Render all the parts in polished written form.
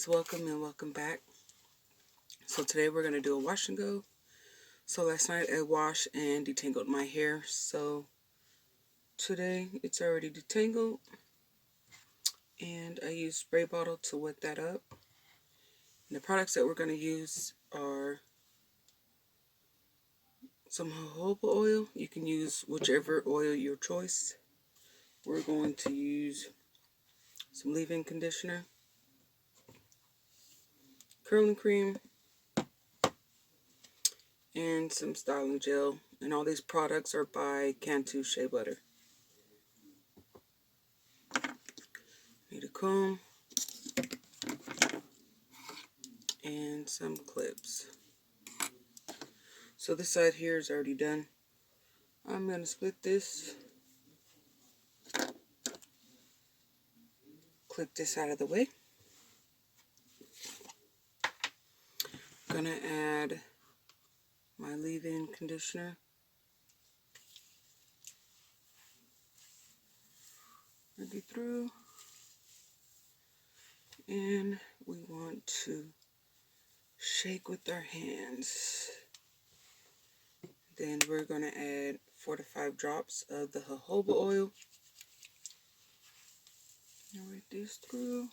guys, welcome and welcome back. So today we're going to do a wash and go. So last night I washed and detangled my hair. So today it's already detangled. And I used spray bottle to wet that up. And the products that we're going to use are some jojoba oil. You can use whichever oil your choice. We're going to use some leave-in conditioner, curling cream, and some styling gel. And all these products are by Cantu shea butter. Need a comb and some clips. So this side here is already done. I'm going to split this, clip this out of the way. I'm going to add my leave-in conditioner. Ready through. And we want to shake with our hands. Then we're going to add 4 to 5 drops of the jojoba oil. Right this through.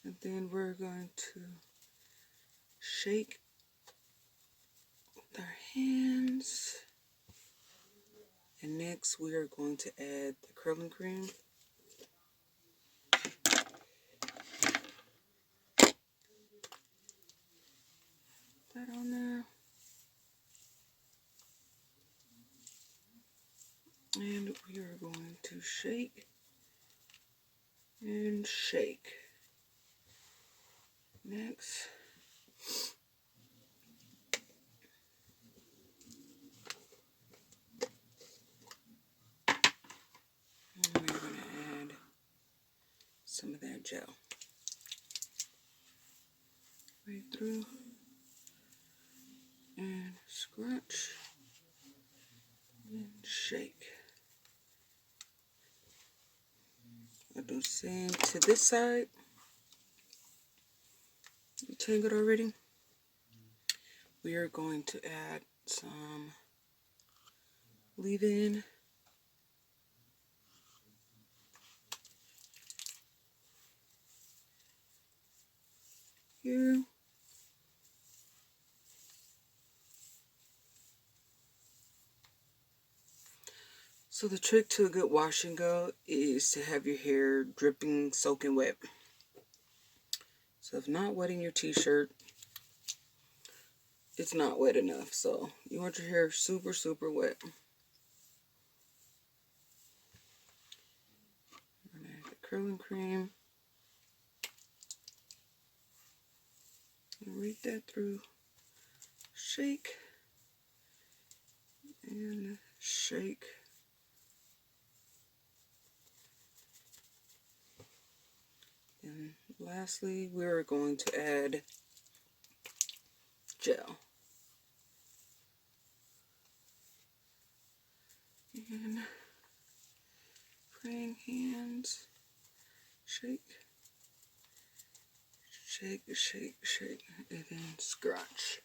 And then we're going to shake with our hands. And next we are going to add the curling cream. That on there. And we are going to shake and shake. Next, and we're going to add some of that gel right through and scrunch and shake. I do the same to this side. Tangled already. We are going to add some leave-in. Here. So the trick to a good wash and go is to have your hair dripping, soaking wet. So if not wetting your t-shirt, it's not wet enough. So you want your hair super, super wet. I'm going to add the curling cream. And read that through. Shake. And shake. And lastly, we're going to add gel. And praying hands. Shake. Shake, shake, shake. And then scratch.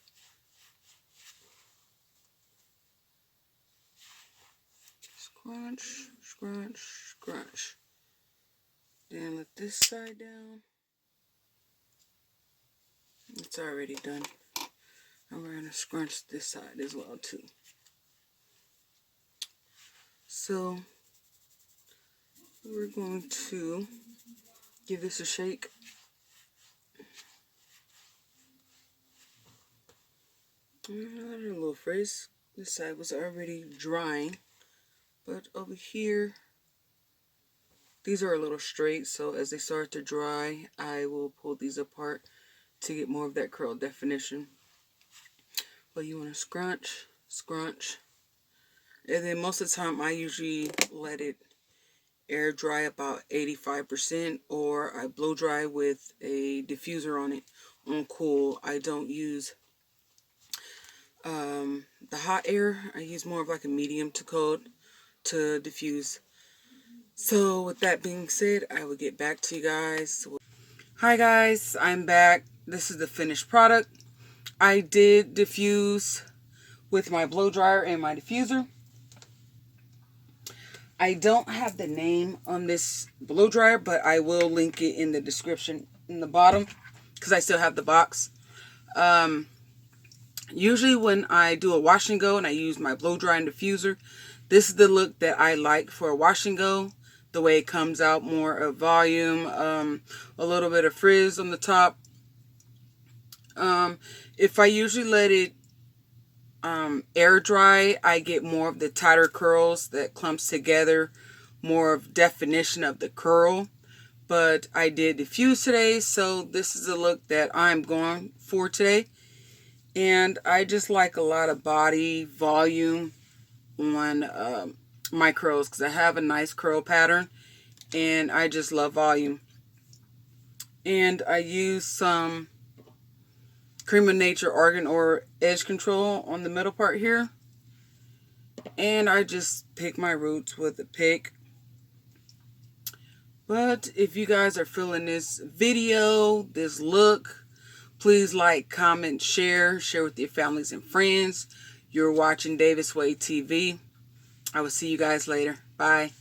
Scrunch, scrunch, scrunch. Then let this side down. It's already done. And we're going to scrunch this side as well too. So we're going to give this a shake. A little frizz. This side was already drying. But over here, these are a little straight, so as they start to dry, I will pull these apart to get more of that curl definition. But you want to scrunch, scrunch, and then most of the time I usually let it air dry about 85%, or I blow dry with a diffuser on it on cool. I don't use the hot air. I use more of like a medium to cold to diffuse. So with that being said, I will get back to you guys. Hi guys, I'm back. This is the finished product. I did diffuse with my blow dryer and my diffuser. I don't have the name on this blow dryer, but I will link it in the description in the bottom because I still have the box. Usually when I do a wash and go and I use my blow dryer and diffuser, this is the look that I like for a wash and go. The way it comes out, more of volume, a little bit of frizz on the top. If I usually let it air dry, I get more of the tighter curls that clumps together, more of definition of the curl. But I did diffuse today, so this is the look that I'm going for today. And I just like a lot of body volume on my curls because I have a nice curl pattern and I just love volume. And I use some Cream of Nature Argan or Edge Control on the middle part here. And I just pick my roots with a pick. But if you guys are feeling this video, this look, please like, comment, share with your families and friends. You're watching Davis Way TV. I will see you guys later. Bye.